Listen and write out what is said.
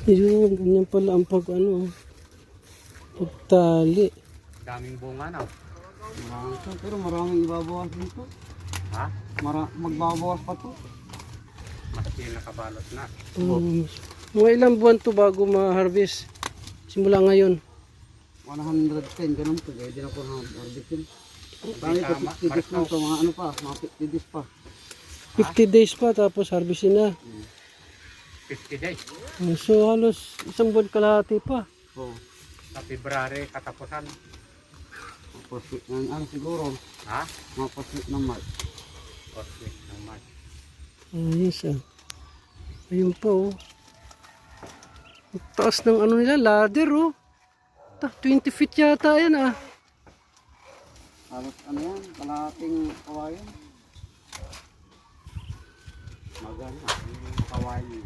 Yun, ganyan pala ang pag ano, pagtali. Daming bunga na. Marami to, pero maraming ibabawas dito. Ha? Magbabawas pa to. Maski nakabalot na. Mga ilang buwan to bago ma-harvest? Simula ngayon. 110, ganun to. Kaya di na po na-harvestin. Dami pa Tama, 50 days na to, mga ano pa, mga 50 days pa. 50 days pa tapos harvestin na. 50 days. So halos isang buwan kalahati pa. So, Sa February katapusan. first week ng ano siguro, Ha? mga first week ng March. First week ng March. Ayos ah. Ayun pa oh. Ang taas ng ano nila, ladder oh. 20 feet yata yan ah. Halos ano yan, kalahating kawayan. Maganda. Yung kawain.